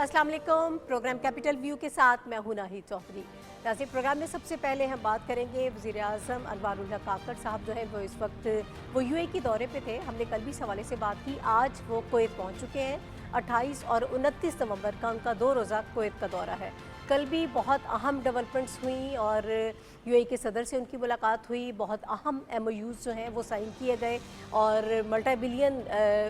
अस्सलाम वालेकुम। Programme capital view के साथ मैं हूं नाहिद चौधरी। नाज़रीन, प्रोग्राम में सबसे पहले हम बात करेंगे वज़ीर आज़म अनवारुल हक काकड़ साहब जो है वो इस वक्त यूएई के दौरे पे थे। हमने कल भी इस हवाले से बात की। आज वो कुवैत पहुंच चुके हैं। 28 और 29 नवंबर का उनका 2 रोज़ा कुवैत का दौरा है। कल भी बहुत अहम डेवलपमेंट्स हुई और यूएई के सदर से उनकी मुलाकात हुई। बहुत अहम एमओयूज़ जो हैं वो साइन किए गए और मल्टी बिलियन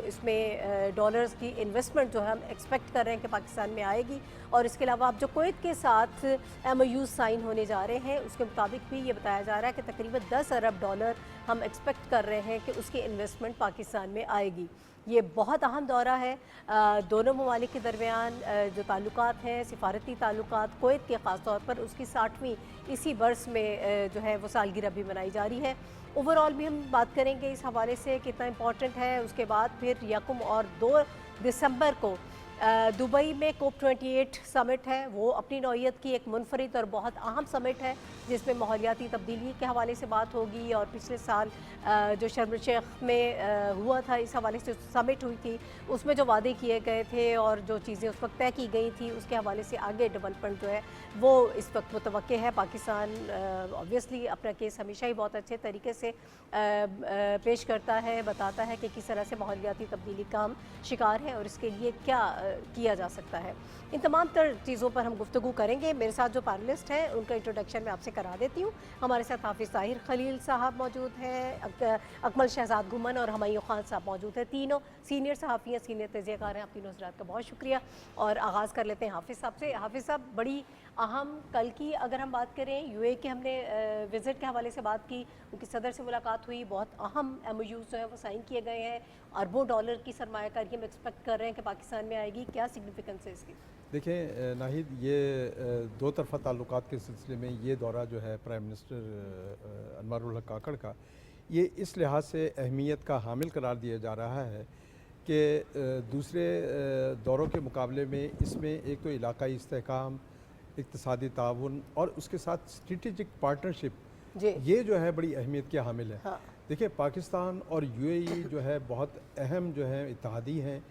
इसमें डॉलर्स की इन्वेस्टमेंट जो है हम एक्सपेक्ट कर रहे हैं कि पाकिस्तान में आएगी। और इसके अलावा अब जो कुवैत के साथ एमओयूज़ साइन होने जा रहे हैं उसके मुताबिक भी ये बताया जा रहा है कि तकरीबन 10 अरब डॉलर हम एक्सपेक्ट कर रहे हैं कि उसकी इन्वेस्टमेंट पाकिस्तान में आएगी। ये बहुत अहम दौरा है। दोनों ममालिक के दरमियान जो ताल्लुकात हैं, सिफारती ताल्लुकात, कुवैत के ख़ास तौर पर उसकी 60वीं इसी बरस में जो है वो सालगिरह भी मनाई जा रही है। ओवरऑल भी हम बात करेंगे इस हवाले से कितना इम्पॉर्टेंट है। उसके बाद फिर 1 और 2 दिसंबर को दुबई में COP28 समिट है। वो अपनी नौइयत की एक मुनफरिद और बहुत अहम समिट है जिसमें माहौलियाती तब्दीली के हवाले से बात होगी। और पिछले साल जो शर्म शेख में हुआ था, इस हवाले से समिट हुई थी, उसमें जो वादे किए गए थे और जो चीज़ें उस वक्त तय की गई थी उसके हवाले से आगे डेवलपमेंट जो है वो इस वक्त मुतवक्के है। पाकिस्तान ऑब्वियसली अपना केस हमेशा ही बहुत अच्छे तरीके से पेश करता है, बताता है कि किस तरह से माहौलियाती तब्दीली का हम शिकार है और इसके लिए क्या किया जा सकता है। इन तमाम तर चीज़ों पर हम गुफ्तगू करेंगे। मेरे साथ जो पैनलिस्ट हैं उनका इंट्रोडक्शन मैं आपसे करा देती हूँ। हमारे साथ हाफिज़ ताहिर खलील साहब मौजूद हैं, अकमल शहजाद घुमन और हुमायूं खान साहब मौजूद हैं। तीनों सीनियर सहाफ़ी हैं, सीनियर तज़कियाकार हैं। आप तीनों हज़रात का बहुत शुक्रिया। और आगाज़ कर लेते हैं हाफिज़ साहब से। हाफिज़ साहब, बड़ी अहम कल की अगर हम बात करें यूएई के, हमने विज़िट के हवाले से बात की, उनकी सदर से मुलाकात हुई, बहुत अहम एमओयूज़ जो है वो साइन किए गए हैं। अरबों डॉलर की सरमायाकारी हम एक्सपेक्ट कर रहे हैं कि पाकिस्तान में आएगी। क्या सिग्निफिकेंस है इसकी? देखें नाहिद, ये दो तरफ़ा ताल्लुकात के सिलसिले में ये दौरा जो है प्राइम मिनिस्टर अनवारुल हक काकड़ का, ये इस लिहाज से अहमियत का हामिल करार दिया जा रहा है कि दूसरे दौरों के मुकाबले में इसमें एक तो इलाकाई इस्तेहकाम, इक़्तिसादी ताउन और उसके साथ स्ट्रेटेजिक पार्टनरशिप, ये जो है बड़ी अहमियत के हामिल है। हाँ। देखिए, पाकिस्तान और यूएई जो है बहुत अहम जो है इत्तेहादी हैं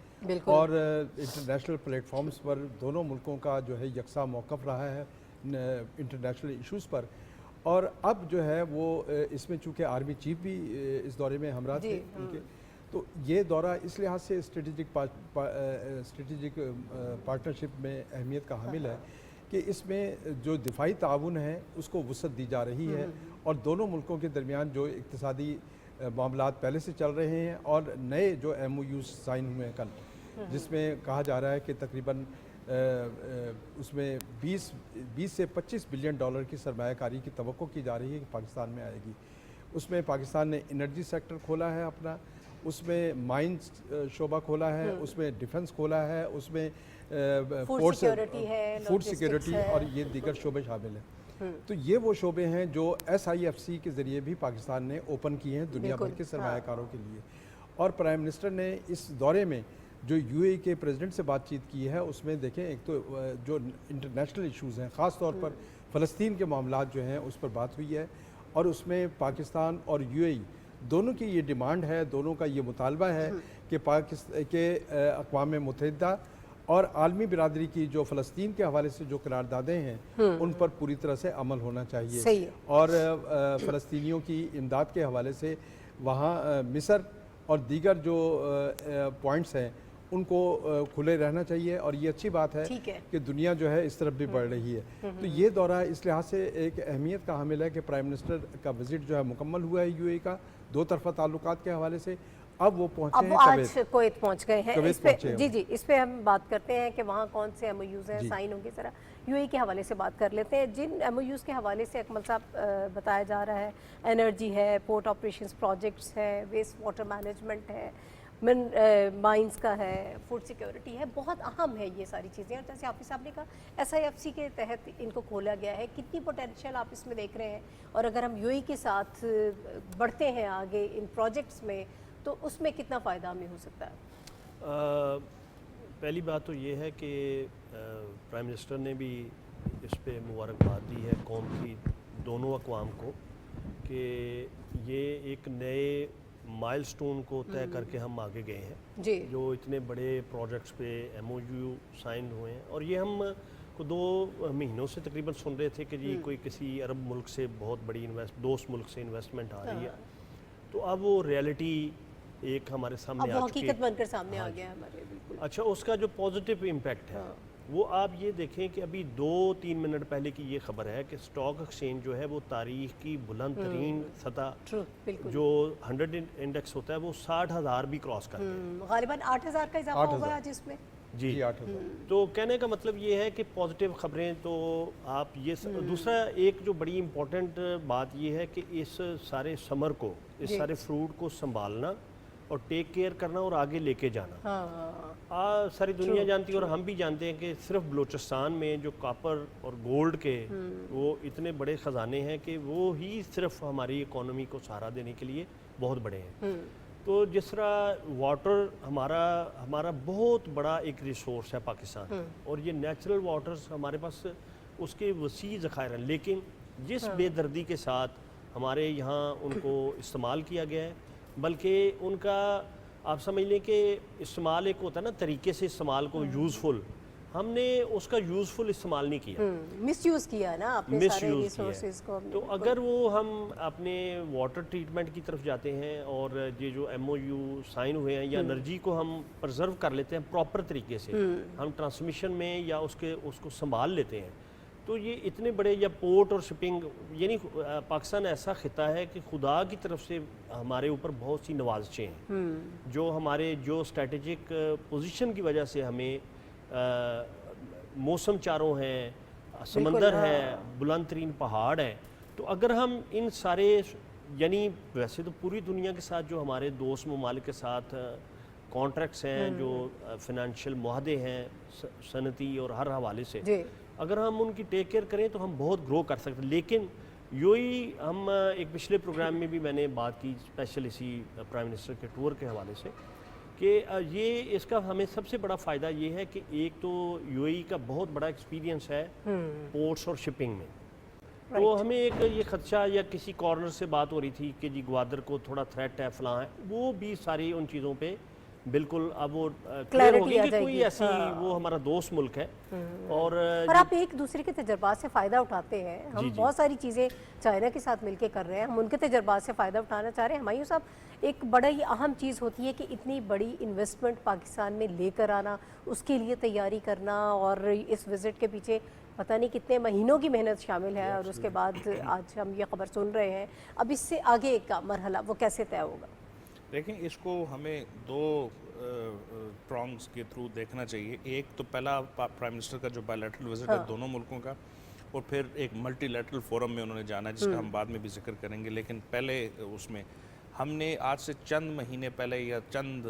और इंटरनेशनल प्लेटफॉर्म्स पर दोनों मुल्कों का जो है यकसा मौक़िफ़ रहा है इंटरनेशनल इशूज़ पर। और अब जो है वो इसमें चूँकि आर्मी चीफ भी इस दौरे में हमरा थे उनके, तो ये दौरा इस लिहाज से स्ट्रेटेजिक पार्टनरशिप में अहमियत का हामिल है कि इसमें जो दिफाई ताउन है उसको वुसअत दी जा रही है और दोनों मुल्कों के दरमियान जो इक़्तिसादी मामलात पहले से चल रहे हैं और नए जो एमओयूज़ साइन हुए हैं कल, जिसमें कहा जा रहा है कि तकरीबन उसमें 20 से 25 बिलियन डॉलर की सरमायाकारी की तवक्को की जा रही है कि पाकिस्तान में आएगी। उसमें पाकिस्तान ने एनर्जी सेक्टर खोला है अपना, उसमें माइंस शोबा खोला है, उसमें डिफेंस खोला है, उसमें फूड सिक्योरिटी और ये दीगर शोबे शामिल हैं। तो ये वो शोबे हैं जो SIFC के ज़रिए भी पाकिस्तान ने ओपन किए हैं दुनिया भर के सरमायाकारों के लिए। और प्राइम मिनिस्टर ने इस दौरे में जो यूएई के प्रेसिडेंट से बातचीत की है उसमें देखें, एक तो जो इंटरनेशनल इशूज़ हैं, ख़ास तौर पर फ़लस्तीन के मामलात जो हैं उस पर बात हुई है और उसमें पाकिस्तान और यूएई दोनों की ये डिमांड है, दोनों का ये मुतालबा है कि पाकिस्तान के अक़वाम मुत्तहिदा और आलमी बिरादरी की जो फ़लस्तीन के हवाले से जो करारदादें हैं उन पर पूरी तरह से अमल होना चाहिए और फ़लस्तीनियों की इमदाद के हवाले से वहाँ मिस्र और दीगर जो पॉइंट्स हैं उनको खुले रहना चाहिए। और ये अच्छी बात है कि दुनिया जो है इस तरफ भी बढ़ रही है। तो ये दौरा इस लिहाज से एक अहमियत का हामिल है कि प्राइम मिनिस्टर का विज़िट जो है मुकम्मल हुआ है यूएई का दो तरफ़ा ताल्लुकात के हवाले से। अब वो पहुँचे हैं, आज कुवैत पहुँच गए हैं। इस पे इस पे हम बात करते हैं कि वहाँ कौन से एमओयूज़ हैं साइन होंगे। ज़रा यूएई के हवाले से बात कर लेते हैं। जिन एमओयूज़ के हवाले से अकमल साहब बताया जा रहा है, एनर्जी है, पोर्ट ऑपरेशंस प्रोजेक्ट्स है, वेस्ट वाटर मैनेजमेंट है, माइंस का है, फूड सिक्योरिटी है, बहुत अहम है ये सारी चीज़ें। और जैसे हाफिज़ साहब ने कहा SIFC के तहत इनको खोला गया है। कितनी पोटेंशियल आप इसमें देख रहे हैं और अगर हम यूएई के साथ बढ़ते हैं आगे इन प्रोजेक्ट्स में तो उसमें कितना फ़ायदा हमें हो सकता है? पहली बात तो ये है कि प्राइम मिनिस्टर ने भी इस पे मुबारकबाद दी है कौम की दोनों अक़वाम को कि ये एक नए माइलस्टोन को तय करके हम आगे गए हैं जी जो इतने बड़े प्रोजेक्ट्स पे MOU साइन हुए हैं। और ये हम को 2 महीनों से तकरीबन सुन रहे थे कि जी कोई किसी अरब मुल्क से बहुत बड़ी दोस्त मुल्क से इन्वेस्टमेंट आ रही है, तो अब वो रियलिटी एक हमारे सामने अब वो आ चुकी हकीकत है। बनकर सामने आ गया है हमारे, बिल्कुल। अच्छा, उसका जो पॉजिटिव इम्पैक्ट है वो आप ये देखें कि अभी 2-3 मिनट पहले की ये खबर है कि स्टॉक एक्सचेंज जो है वो तारीख की बुलंद तरीन सतह ट्रू, बिल्कुल। जो 100 इंडेक्स होता है वो 60,000 भी क्रॉस कर गया। गालिबन 8,000 का इजाफा होगा आज इसमें। जी 8,000। तो कहने का मतलब ये है कि पॉजिटिव खबरें तो आप ये दूसरा एक जो बड़ी इम्पोर्टेंट बात ये है कि इस सारे समर को, इस सारे फ्रूट को संभालना और टेक केयर करना और आगे लेके जाना। सारी दुनिया जानती है और हम भी जानते हैं कि सिर्फ बलूचिस्तान में जो कॉपर और गोल्ड के वो इतने बड़े ख़जाने हैं कि वो ही सिर्फ हमारी इकोनॉमी को सहारा देने के लिए बहुत बड़े हैं। तो जिस तरह वाटर हमारा बहुत बड़ा एक रिसोर्स है पाकिस्तान, और ये नेचुरल वाटर्स हमारे पास उसके वसी ज़खायर हैं, लेकिन जिस बेदर्दी के साथ हमारे यहाँ उनको इस्तेमाल किया गया है, बल्कि उनका आप समझ लें कि इस्तेमाल एक होता है ना तरीके से इस्तेमाल को यूज़फुल, हमने उसका यूज़फुल इस्तेमाल नहीं किया, मिसयूज़ किया ना अपने सारे मिसयूज़ रिसोर्सेज को हमने। तो अगर वो हम अपने वाटर ट्रीटमेंट की तरफ जाते हैं और ये जो MOU साइन हुए हैं या एनर्जी को हम प्रिजर्व कर लेते हैं प्रॉपर तरीके से, हम ट्रांसमिशन में या उसको संभाल लेते हैं, तो ये इतने बड़े, या पोर्ट और शिपिंग, यानी पाकिस्तान ऐसा खिता है कि खुदा की तरफ से हमारे ऊपर बहुत सी नवाज़शें हैं जो हमारे जो स्ट्रेटेजिक पोजीशन की वजह से हमें मौसम चारों हैं, समंदर है, बुलंद तरीन पहाड़ है। तो अगर हम इन सारे, यानी वैसे तो पूरी दुनिया के साथ जो हमारे दोस्त ममालिक के साथ कॉन्ट्रैक्ट्स हैं, जो फिनंशियल मुआहदे हैं सनती और हर हवाले से, अगर हम उनकी टेक केयर करें तो हम बहुत ग्रो कर सकते हैं। लेकिन यूएई, हम एक पिछले प्रोग्राम में भी मैंने बात की स्पेशल इसी प्राइम मिनिस्टर के टूर के हवाले से कि ये इसका हमें सबसे बड़ा फ़ायदा ये है कि एक तो यूएई का बहुत बड़ा एक्सपीरियंस है पोर्ट्स और शिपिंग में। तो हमें एक ये खदशा या किसी कॉर्नर से बात हो रही थी कि जी ग्वादर को थोड़ा थ्रेट है, फलां है, वो भी सारी उन चीज़ों पे बिल्कुल अब वो क्लियर हो गई कि कोई ऐसी वो हमारा दोस्त मुल्क है। और आप एक दूसरे के तजर्बात से फ़ायदा उठाते हैं। हम बहुत सारी चीज़ें चाइना के साथ मिलके कर रहे हैं, हम उनके तजर्बात से फ़ायदा उठाना चाह रहे हैं। हुमायूं साहब, एक बड़ा ही अहम चीज़ होती है कि इतनी बड़ी इन्वेस्टमेंट पाकिस्तान में लेकर आना, उसके लिए तैयारी करना, और इस विज़िट के पीछे पता नहीं कितने महीनों की मेहनत शामिल है, और उसके बाद आज हम ये खबर सुन रहे हैं। अब इससे आगे का मरहला वो कैसे तय होगा? देखें, इसको हमें 2 प्रॉन्ग्स के थ्रू देखना चाहिए। एक तो पहला प्राइम मिनिस्टर का जो बायलैटरल विजिट है दोनों मुल्कों का, और फिर एक मल्टीलैटरल फोरम में उन्होंने जाना है जिसका हम बाद में भी जिक्र करेंगे। लेकिन पहले उसमें हमने आज से चंद महीने पहले या चंद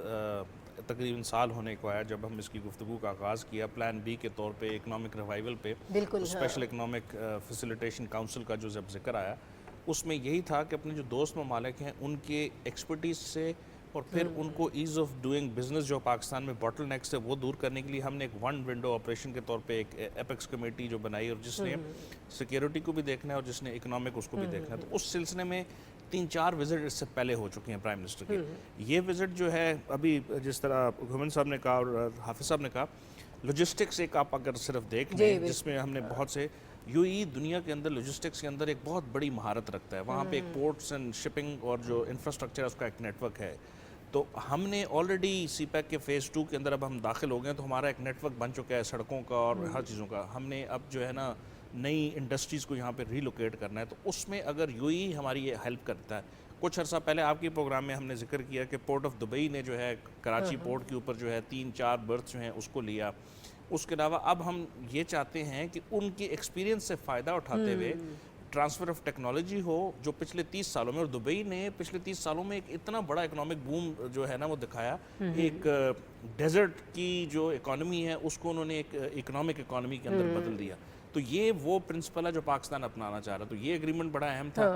तकरीबन साल होने को आया जब हम इसकी गुफ्तगू का आगाज़ किया प्लान बी के तौर पे इकनॉमिक रिवाइवल पे, तो स्पेशल इकनॉमिक फैसिलिटेशन काउंसिल का जो जब जिक्र आया उसमें यही था कि अपने जो दोस्त ममालिक हैं उनके एक्सपर्टीज़ से और फिर उनको ईज़ ऑफ डूइंग बिजनेस जो पाकिस्तान में बॉटल नेक्स है वो दूर करने के लिए हमने एक वन विंडो ऑपरेशन के तौर पे एक एपेक्स कमेटी जो बनाई, और जिसने सिक्योरिटी को भी देखना है और जिसने इकोनॉमिक उसको भी देखना है। तो उस सिलसिले में 3-4 विजिट इससे पहले हो चुके हैं प्राइम मिनिस्टर के। ये विजिट जो है अभी जिस तरह घुमन साहब ने कहा और हाफिज साहब ने कहा, लॉजिस्टिक्स एक आप अगर सिर्फ देख लें जिसमें हमने बहुत से, यूएई दुनिया के अंदर लॉजिस्टिक्स के अंदर एक बहुत बड़ी महारत रखता है। वहाँ पे एक पोर्ट्स एंड शिपिंग और जो इंफ्रास्ट्रक्चर है उसका एक नेटवर्क है। तो हमने ऑलरेडी CPEC के फ़ेज़ 2 के अंदर अब हम दाखिल हो गए हैं, तो हमारा एक नेटवर्क बन चुका है सड़कों का और हर चीज़ों का। हमने अब जो है ना नई इंडस्ट्रीज़ को यहाँ पे रीलोकेट करना है, तो उसमें अगर यूएई हमारी ये हेल्प करता है। कुछ अर्सा पहले आपके प्रोग्राम में हमने जिक्र किया कि पोर्ट ऑफ दुबई ने जो है कराची पोर्ट के ऊपर जो है 3-4 बर्थ जो हैं उसको लिया। उसके अलावा अब हम ये चाहते हैं कि उनकी एक्सपीरियंस से फ़ायदा उठाते हुए ट्रांसफ़र ऑफ टेक्नोलॉजी हो जो पिछले 30 सालों में, और दुबई ने पिछले 30 सालों में एक इतना बड़ा इकोनॉमिक बूम जो है ना वो दिखाया। एक डेजर्ट की जो इकॉनमी है उसको उन्होंने एक इकोनॉमिक इकॉनमी के अंदर बदल दिया। तो ये वो प्रिंसिपल है जो पाकिस्तान अपनाना चाह रहा है। तो ये एग्रीमेंट बड़ा अहम था।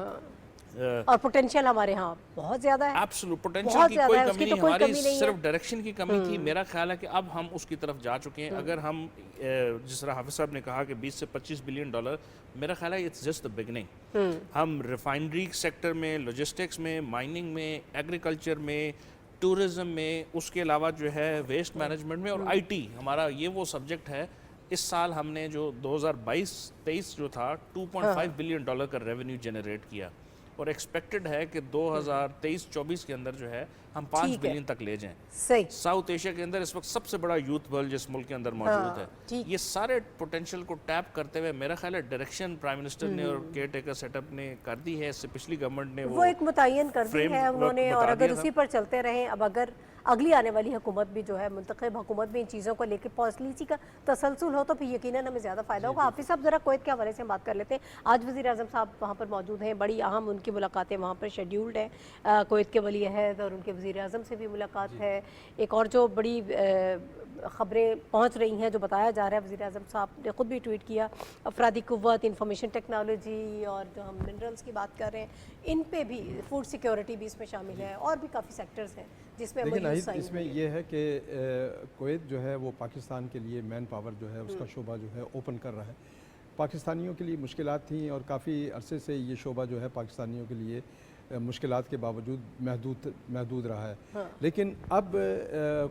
और पोटेंशियल हमारे यहाँ बहुत ज़्यादा है, एब्सोल्यूट पोटेंशियल बहुत की ज़्यादा कोई है, कमी उसकी नहीं, तो कोई हमारी कमी नहीं है। सिर्फ डायरेक्शन की कमी थी। मेरा ख्याल है कि अब हम उसकी तरफ जा चुके हैं। अगर हम जिस तरह हाफिज साहब ने कहा कि 20 से 25 बिलियन डॉलर, मेरा ख्याल है इट्स जस्ट द बिगनिंग। हम रिफाइनरी सेक्टर में, लॉजिस्टिक्स में, माइनिंग में, एग्रीकल्चर में, टूरिज्म में, उसके अलावा जो है वेस्ट मैनेजमेंट में और आईटी, हमारा ये वो सब्जेक्ट है। इस साल हमने जो 2022-23 जो था 2.5 बिलियन डॉलर का रेवेन्यू जनरेट किया और एक्सपेक्टेड है कि 2023-24 के अंदर जो है हम 5 बिलियन तक ले जाएं। सही। साउथ एशिया के अंदर इस वक्त सबसे बड़ा यूथ बल जिस मुल्क के अंदर मौजूद है, ये सारे पोटेंशियल को टैप करते हुए मेरा ख्याल है डायरेक्शन प्राइम मिनिस्टर ने और केयर टेकर सेटअप ने कर दी है। इससे पिछली गवर्नमेंट ने वो एक मुतय्यन कर दी है उन्होंने, और अगर उसी पर चलते रहे, अब अगर अगली आने वाली हुकूमत भी जो है, मुंतखब हुकूमत भी इन चीज़ों को लेकर पॉलिसी का तसलसल हो तो फिर यकीनन हमें ज़्यादा फ़ायदा होगा। हाफिज़ साहब ज़रा कुवैत के हवाले से हम बात कर लेते हैं। आज वज़ीर आज़म साहब वहाँ पर मौजूद हैं, बड़ी अहम उनकी मुलाकातें वहाँ पर शेड्यूल्ड है। कुवैत के वली अहद और उनके वज़ीर आज़म से भी मुलाकात है। एक और जो बड़ी ख़बरें पहुँच रही हैं, जो बताया जा रहा है, वज़ीर आज़म साहब ने ख़ुद भी ट्वीट किया, अफरादी क़ुव्वत, इंफॉर्मेशन टेक्नोलॉजी और जो हम मिनरल्स की बात कर रहे हैं, इन पे भी, फूड सिक्योरिटी भी इसमें शामिल है और भी काफ़ी सेक्टर्स हैं जिसमें लेकिन इसमें यह है कि कुवैत जो है वो पाकिस्तान के लिए मैन पावर जो है उसका शोबा जो है ओपन कर रहा है। पाकिस्तानियों के लिए मुश्किलात थी और काफ़ी अरसे से ये शोबा जो है पाकिस्तानियों के लिए मुश्किलात के बावजूद महदूद रहा है। लेकिन अब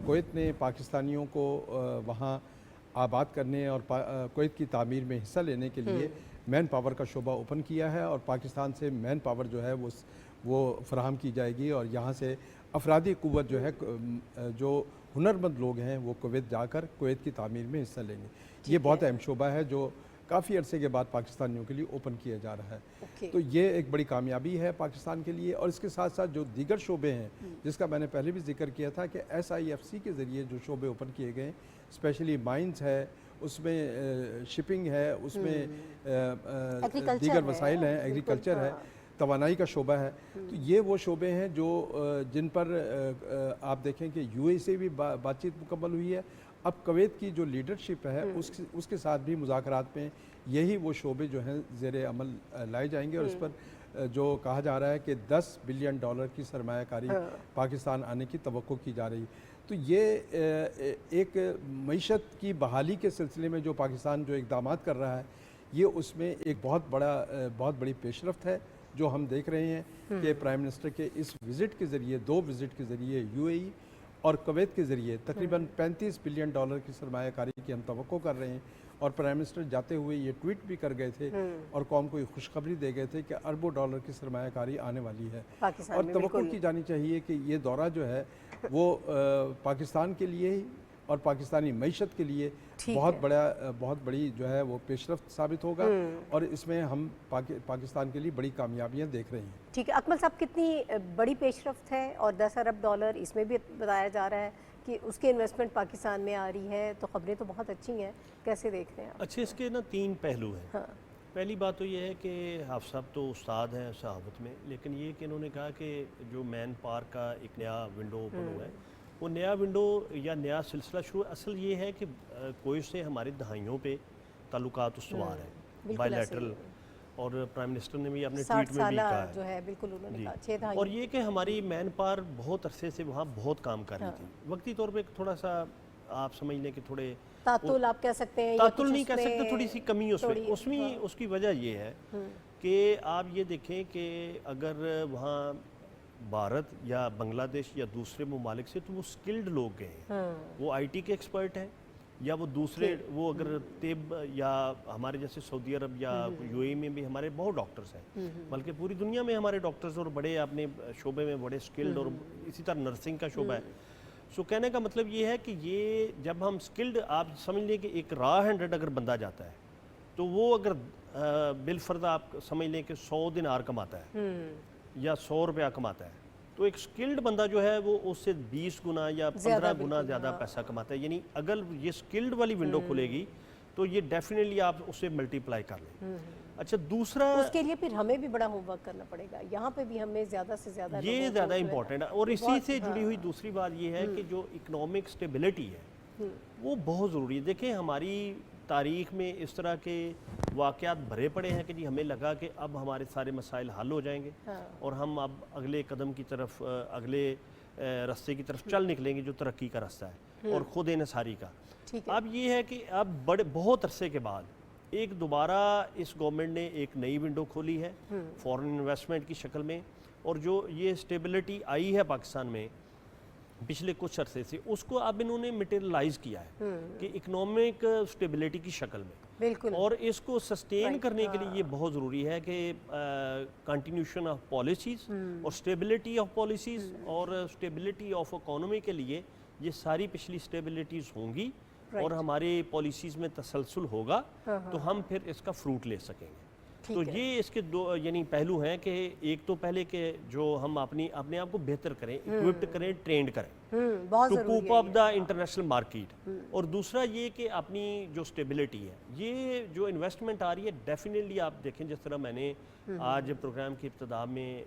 कुवैत ने पाकिस्तानियों को वहाँ आबाद करने और कुवैत की तामीर में हिस्सा लेने के लिए मैन पावर का शोबा ओपन किया है और पाकिस्तान से मैन पावर जो है वो फराहम की जाएगी और यहाँ से अफरादी क़ुव्वत जो है, जो हुनरमंद लोग हैं वो कुवैत जाकर कुवैत की तामीर में हिस्सा लेंगे। ये बहुत अहम शोबा है जो काफ़ी अरसे के बाद पाकिस्तानियों के लिए ओपन किया जा रहा है। तो ये एक बड़ी कामयाबी है पाकिस्तान के लिए। और इसके साथ साथ जो दीगर शोबे हैं जिसका मैंने पहले भी जिक्र किया था कि SIFC के ज़रिए जो शोबे ओपन किए गए, स्पेशली माइंस है, उसमें शिपिंग है, उसमें दीगर वसाइल हैं, एग्रीकल्चर है, तवानाई का शोबा है। तो ये वो शोबे हैं जो जिन पर आप देखें कि UAE से भी बातचीत मुकम्मल हुई है। अब कुवैत की जो लीडरशिप है उसके साथ भी मुज़ाकरात में यही वो शोबे जो हैं ज़ेर अमल लाए जाएंगे और इस पर जो कहा जा रहा है कि 10 बिलियन डॉलर की सरमायाकारी पाकिस्तान आने की तवक्को की जा रही है। तो ये एक मईशत की बहाली के सिलसिले में जो पाकिस्तान जो इक़दामात कर रहा है, ये उसमें एक बहुत बड़ी पेशरफ्त है जो हम देख रहे हैं कि प्राइम मिनिस्टर के इस विज़िट के ज़रिए, 2 विज़िट के ज़रिए UAE और कुवैत के ज़रिए तकरीबन 35 बिलियन डॉलर की सरमायाकारी की हम तवक्को कर रहे हैं। और प्राइम मिनिस्टर जाते हुए ये ट्वीट भी कर गए थे और कौम को ये खुशखबरी दे गए थे कि अरबों डॉलर की सरमायाकारी आने वाली है और तवक्को की जानी चाहिए कि ये दौरा जो है वो पाकिस्तान के लिए ही और पाकिस्तानी मईशत के लिए बहुत बड़ी जो है वो पेशरफ्त साबित होगा और इसमें हम पाकिस्तान के लिए बड़ी कामयाबियां देख रहे हैं। ठीक है अकमल साहब, कितनी बड़ी पेशरफ्त है और 10 अरब डॉलर इसमें भी बताया जा रहा है कि उसके इन्वेस्टमेंट पाकिस्तान में आ रही है, तो खबरें तो बहुत अच्छी हैं, कैसे देख रहे हैं आप? अच्छे इसके ना 3 पहलू हैं। हाँ। पहली बात तो ये है कि हाफ़िज़ साहब तो उस्ताद हैं सहावत में, लेकिन ये कि इन्होंने कहा कि जो मैन पावर का एक नया विंडो ओपन हुआ है, वो नया विंडो या नया सिलसिला शुरू, असल ये है कि कुवैत से हमारे दहाइयों पे ताल्लुकात उस्तवार है, बायलैटरल, और प्राइम मिनिस्टर ने भी अपने ट्वीट में भी कहा है जो है बिल्कुल उन्होंने कहा 6 दहाई। और ये कि हमारी मैन पावर बहुत अरसे से वहाँ बहुत काम कर रही थी। वक्ती तौर पे थोड़ा सा आप समझ लें कि थोड़े तातुल आप कह सकते हैं, तातुल नहीं कह सकते, थोड़ी सी कमी उसमें उसकी वजह ये है कि आप ये देखें कि अगर वहाँ भारत या बांग्लादेश या दूसरे ममालिक से तो वो स्किल्ड लोग गए हैं, वो IT के एक्सपर्ट हैं या वो दूसरे वो अगर तिब या हमारे जैसे सऊदी अरब या UAE में भी हमारे बहुत डॉक्टर्स हैं, बल्कि पूरी दुनिया में हमारे डॉक्टर्स और बड़े अपने शोबे में बड़े स्किल्ड, और इसी तरह नर्सिंग का शोबा है। सो कहने का मतलब ये है कि ये जब हम स्किल्ड, आप समझ लें कि एक रॉ हैंडेड अगर बंदा जाता है तो वो अगर बिलफर्द आप समझ लें कि 100 दिनार कमाता है या 100 रुपया कमाता है, तो एक स्किल्ड बंदा जो है वो उससे 20 गुना या 15 गुना ज़्यादा पैसा कमाता है। यानी अगर ये स्किल्ड वाली विंडो खुलेगी तो ये डेफिनेटली आप उससे मल्टीप्लाई कर लें। अच्छा, दूसरा उसके लिए फिर हमें भी बड़ा होमवर्क करना पड़ेगा, यहाँ पे भी हमें ज़्यादा से ज़्यादा, ये ज़्यादा इम्पोर्टेंट है। और इसी से जुड़ी हुई दूसरी बात ये है कि जो इकोनॉमिक स्टेबिलिटी है وہ بہت ضروری ہے. دیکھیں ہماری تاریخ میں اس طرح کے واقعات بھرے پڑے ہیں کہ جی ہمیں لگا کہ اب ہمارے سارے مسائل حل ہو جائیں گے اور ہم اب اگلے قدم کی طرف اگلے راستے کی طرف چل نکلیں گے جو ترقی کا راستہ ہے اور خود انحصاری کا. اب یہ ہے کہ اب بہت عرصے کے بعد ایک دوبارہ اس گورنمنٹ نے ایک نئی ونڈو کھولی ہے فورن انویسٹمنٹ کی شکل میں, اور جو یہ اسٹیبلٹی آئی ہے پاکستان میں پچھلے کچھ عرصے سے, اس کو اب انہوں نے میٹیریلائز کیا ہے کہ اکنامک اسٹیبلٹی کی شکل میں. بالکل. اور اس کو سسٹین کرنے کے لیے یہ بہت ضروری ہے کہ کنٹینیوشن آف پالیسیز اور اسٹیبلٹی آف پالیسیز اور اسٹیبلٹی آف اکانومی کے لیے یہ ساری پچھلی اسٹیبلٹیز ہوں گی اور ہماری پالیسیز میں تسلسل ہوگا تو ہم پھر اس کا فروٹ لے سکیں گے. تو یہ اس کے دو یعنی پہلو ہیں کہ ایک تو پہلے کہ جو ہم اپنے آپ کو بہتر کریں, ایکوپڈ کریں, ٹرینڈ کریں to cope up the international market, اور دوسرا یہ کہ اپنی جو اسٹیبلٹی ہے, یہ جو انویسٹمنٹ آ رہی ہے ڈیفینیٹلی آپ دیکھیں جس طرح میں نے آج پروگرام کی ابتدا میں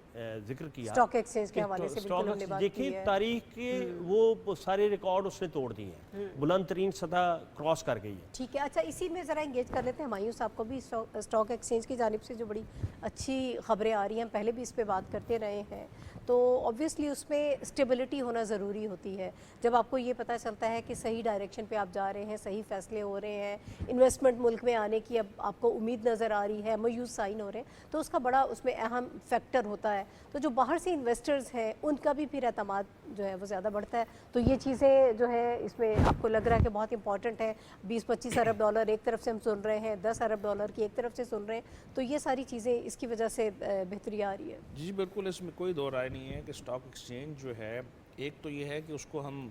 ذکر کیا اسٹاک ایکسچینج کے حوالے سے بالکل ہم نے بات کی ہے. دیکھیں تاریخ کے وہ سارے ریکارڈ اس نے توڑ دیے ہیں, بلند ترین سطح کراس کر گئی ہے. ٹھیک ہے, اچھا اسی میں ذرا انگیج کر لیتے ہیں ہمایوں صاحب کو بھی. اسٹاک ایکسچینج کی جانب سے جو بڑی اچھی خبریں آ رہی ہیں, ہم پہلے بھی اس پہ بات کرتے رہے ہیں, تو آبویسلی اس میں اسٹیبلٹی ہونا ضروری ہوتی ہے. جب آپ کو یہ پتہ چلتا ہے کہ صحیح ڈائریکشن پہ آپ جا رہے ہیں, صحیح فیصلے ہو رہے ہیں, انویسٹمنٹ ملک میں آنے کی اب آپ کو امید نظر آ رہی ہے, MOUs سائن ہو رہے ہیں, تو اس کا بڑا اس میں اہم فیکٹر ہوتا ہے. تو جو باہر سے انویسٹرز ہیں ان کا بھی پھر اعتماد جو ہے وہ زیادہ بڑھتا ہے. تو یہ چیزیں جو ہے اس میں آپ کو لگ رہا ہے کہ بہت امپورٹنٹ ہے. 20-25 ارب ڈالر ایک طرف سے ہم سن رہے ہیں, 10 ارب ڈالر کی ایک طرف سے سن رہے ہیں, تو یہ ساری چیزیں اس کی وجہ سے بہتری آ رہی ہے. جی بالکل, اس میں کوئی دو رائے نہیں ہے کہ اسٹاک ایکسچینج جو ہے, ایک تو یہ ہے کہ اس کو ہم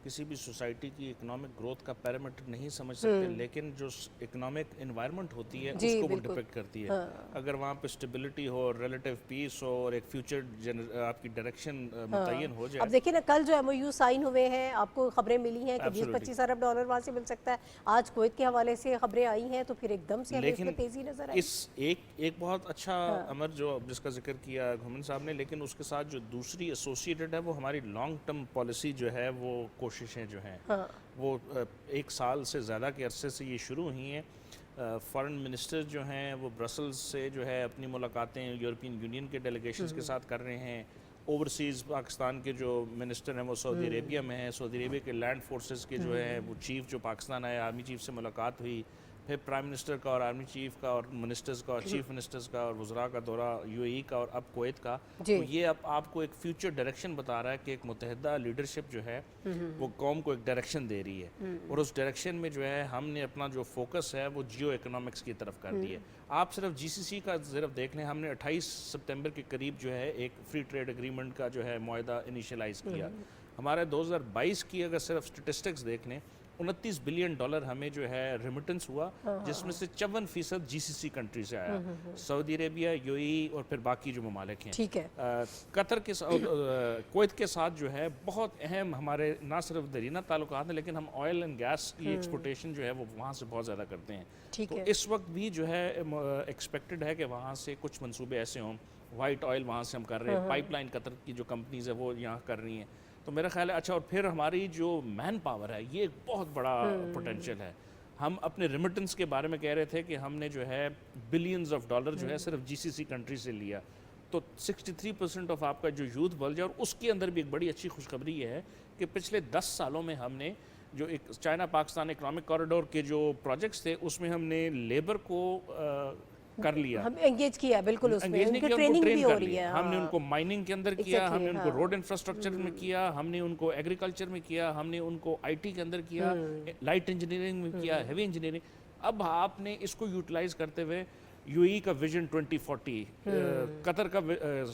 کسی بھی سوسائٹی کی اکنامک گروتھ کا پیرامیٹر نہیں سمجھ سکتے, لیکن جو اکنامک انوائرمنٹ ہوتی ہے اس کو وہ ڈپیکٹ کرتی ہے. اگر وہاں پہ اسٹیبلٹی ہو, ریلیٹیو پیس ہو اور ایک فیوچر آپ کی ڈائریکشن متعین ہو جائے. اب دیکھیں نا کل جو MOU سائن ہوئے ہیں, آپ کو خبریں ملی ہیں کہ 20-25 ارب ڈالر وہاں سے مل سکتا ہے. آج کویت کے حوالے سے خبریں آئی ہیں, تو پھر ایک دم سے ہمیں اس میں تیزی نظر آئی. اس ایک بہت اچھا امر جو جس کا ذکر کیا گھومن صاحب نے, لیکن اس کے ساتھ جو دوسری ایسوسیٹڈ ہے وہ ہماری لانگ ٹرم پالیسی جو ہے, وہ کوششیں جو ہیں وہ 1 سال سے زیادہ کے عرصے سے یہ شروع ہوئی ہیں. فارن منسٹر جو ہیں وہ برسلز سے جو ہے اپنی ملاقاتیں یورپین یونین کے ڈیلیگیشنز کے ساتھ کر رہے ہیں. اوورسیز پاکستان کے جو منسٹر ہیں وہ سعودی عربیہ میں ہیں. سعودی عربیہ کے لینڈ فورسز کے جو ہیں وہ چیف جو پاکستان آئے, آرمی چیف سے ملاقات ہوئی. پھر پرائم منسٹر کا اور آرمی چیف کا اور منسٹرز کا اور چیف منسٹرز کا اور وزراء کا دورہ UAE کا اور اب کویت کا. تو یہ اب آپ کو ایک فیوچر ڈائریکشن بتا رہا ہے کہ ایک متحدہ لیڈرشپ جو ہے وہ قوم کو ایک ڈائریکشن دے رہی ہے, اور اس ڈائریکشن میں جو ہے ہم نے اپنا جو فوکس ہے وہ جیو اکنامکس کی طرف کر دی ہے. آپ صرف GCC کا صرف دیکھ لیں, ہم نے 28 ستمبر کے قریب جو ہے ایک فری ٹریڈ اگریمنٹ کا جو ہے معاہدہ انیشلائز کیا. ہمارے 2022 کی اگر صرف اسٹیٹسٹکس دیکھ لیں, 29 بلین ڈالر ہمیں جو ہے ریمیٹنس ہوا, جس میں سے 54% GCC کنٹری سے آیا. سعودی عربیہ, UAE اور پھر باقی جو ممالک ہیں. ٹھیک ہے. قطر کے ساتھ, کویت کے ساتھ جو ہے بہت اہم ہمارے نہ صرف دیرینہ تعلقات ہیں, لیکن ہم آئل اینڈ گیس کی ایکسپورٹیشن جو ہے وہ وہاں سے بہت زیادہ کرتے ہیں. تو اس وقت بھی جو ہے ایکسپیکٹڈ ہے کہ وہاں سے کچھ منصوبے ایسے ہوں. وائٹ آئل وہاں سے ہم کر رہے ہیں, پائپ لائن قطر کی جو کمپنیز ہیں وہ یہاں کر رہی ہیں. تو میرا خیال ہے اچھا, اور پھر ہماری جو مین پاور ہے یہ ایک بہت بڑا پوٹینشیل ہے. ہم اپنے ریمیٹنس کے بارے میں کہہ رہے تھے کہ ہم نے جو ہے بلینز آف ڈالر جو ہے صرف GCC کنٹری سے لیا, تو 63% آف آپ کا جو یوتھ بلج ہے. اور اس کے اندر بھی ایک بڑی اچھی خوشخبری یہ ہے کہ پچھلے 10 سالوں میں ہم نے جو ایک چائنا پاکستان اکنامک کوریڈور کے جو پروجیکٹس تھے اس میں ہم نے لیبر کو کر لیا, ہم انگیج کیا بالکل, اس میں ان کی ٹریننگ بھی ہو رہی ہے. ہم نے ان کو مائننگ کے اندر کیا, ہم نے ان کو روڈ انفراسٹرکچر میں کیا, ہم نے ان کو ایگریکلچر میں کیا, ہم نے ان کو IT کے اندر کیا, لائٹ انجینئرنگ میں کیا, ہیوی انجینئرنگ. اب آپ نے اس کو یوٹیلائز کرتے ہوئے UAE کا ویژن 2040, قطر کا,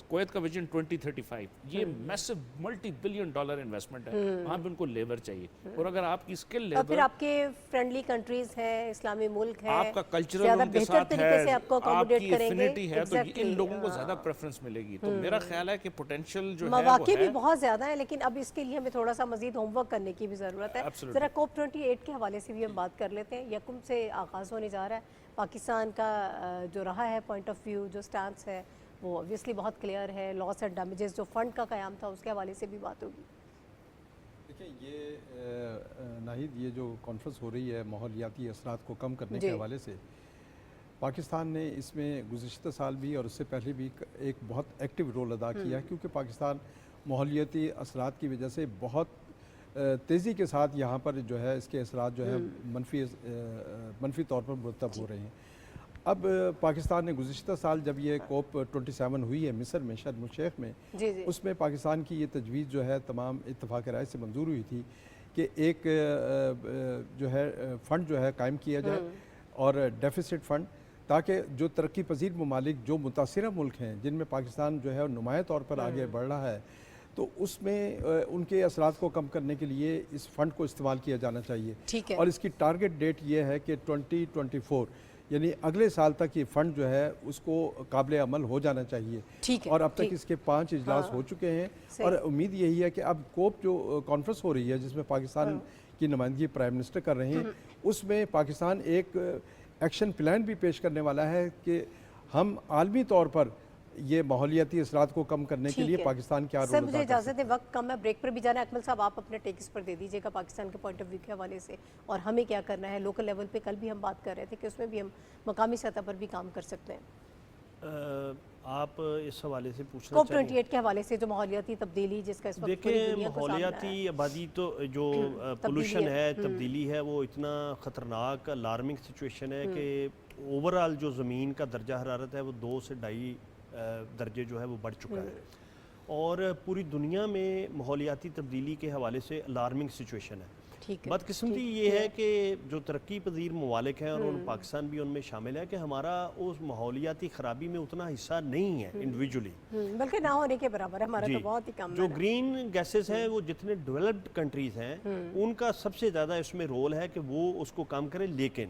کویت کا ویژن 2035, یہ میسو ملٹی بلین ڈالر انویسٹمنٹ ہے. وہاں پہ ان کو لیبر چاہیے, اور اگر آپ کی اسکل لیبر, پھر آپ کے فرینڈلی کنٹریز ہیں, اسلامی ملک ہیں, آپ کا کلچرل ان کے ساتھ ہے, آپ کی افینٹی ہے, تو ان لوگوں کو زیادہ پریفرنس ملے گی. تو میرا خیال ہے کہ پوٹینشیل جو ہے مواقع بھی بہت زیادہ ہیں, لیکن اب اس کے لیے ہمیں تھوڑا سا مزید ہوم ورک کرنے کی بھی ضرورت ہے. ذرا COP 28 کے حوالے سے بھی ہم بات کر لیتے ہیں. یکم سے آغاز ہونے جا رہا ہے. پاکستان کا جو رہا ہے پوائنٹ آف ویو, جو سٹانس ہے وہ obviously بہت کلیئر ہے. لاس اینڈ ڈیمیجز جو فنڈ کا قیام تھا اس کے حوالے سے بھی بات ہوگی. دیکھیں یہ ناہید یہ جو کانفرنس ہو رہی ہے ماحولیاتی اثرات کو کم کرنے جی کے حوالے سے، پاکستان نے اس میں گزشتہ سال بھی اور اس سے پہلے بھی ایک بہت ایکٹیو رول ادا کیا ہے، کیونکہ پاکستان ماحولیاتی اثرات کی وجہ سے بہت تیزی کے ساتھ یہاں پر جو ہے اس کے اثرات جو ہے منفی طور پر مرتب ہو رہے ہیں۔ اب پاکستان نے گزشتہ سال جب یہ کوپ 27 ہوئی ہے مصر میں شرم الشیخ میں، جی جی اس میں پاکستان کی یہ تجویز جو ہے تمام اتفاق رائے سے منظور ہوئی تھی کہ ایک جو ہے فنڈ جو ہے قائم کیا جائے، اور ڈیفیسٹ فنڈ، تاکہ جو ترقی پذیر ممالک جو متاثرہ ملک ہیں جن میں پاکستان جو ہے نمایاں طور پر آگے بڑھ رہا ہے، تو اس میں ان کے اثرات کو کم کرنے کے لیے اس فنڈ کو استعمال کیا جانا چاہیے، ٹھیک ہے، اور اس کی ٹارگٹ ڈیٹ یہ ہے کہ 2024 یعنی اگلے سال تک یہ فنڈ جو ہے اس کو قابل عمل ہو جانا چاہیے، ٹھیک ہے، اور اب تک اس کے 5 اجلاس ہو چکے ہیں، اور امید یہی ہے کہ اب کوپ جو کانفرنس ہو رہی ہے جس میں پاکستان کی نمائندگی پرائم منسٹر کر رہے ہیں، اس میں پاکستان ایک ایکشن پلان بھی پیش کرنے والا ہے کہ ہم عالمی طور پر یہ ماحولیاتی اثرات کو کم کرنے کے لیے پاکستان کیا رول سر ادا مجھے کر اجازت ہے، وقت کم ہے، بریک پر بھی جانا ہے۔ اکمل صاحب آپ اپنے ٹیک اس پر دے دیجئے گا پاکستان کے پوائنٹ آف ویو کے حوالے سے، اور ہمیں کیا کرنا ہے لوکل لیول پہ۔ کل بھی ہم بات کر رہے تھے کہ اس میں بھی ہم مقامی سطح پر بھی کام کر سکتے ہیں۔ آپ اس حوالے سے پوچھنا کوپ چاہیں 28 کے حوالے سے جو ماحولیاتی تبدیلی جس کا اس وقت پوری دیکھیں، دنیا کو سامنا ہے۔ ماحولیاتی آبادی تو جو پولوشن ہے، تبدیلی ہے، وہ اتنا خطرناک الارمنگ سچویشن ہے کہ اوورآل جو زمین کا درجہ حرارت ہے وہ 2 سے 2.5 درجے جو ہے وہ بڑھ چکا ہے، اور پوری دنیا میں ماحولیاتی تبدیلی کے حوالے سے الارمنگ سچویشن ہے۔ بدقسمتی یہ ہے کہ جو ترقی پذیر ممالک ہیں، اور پاکستان بھی ان میں شامل ہے، کہ ہمارا اس ماحولیاتی خرابی میں اتنا حصہ نہیں ہے انڈیویجولی، بلکہ نہ ہونے کے برابر ہے، ہمارا تو بہت ہی کم ہے۔ جو گرین گیسز ہیں وہ جتنے ڈیولپڈ کنٹریز ہیں ان کا سب سے زیادہ اس میں رول ہے کہ وہ اس کو کم کریں، لیکن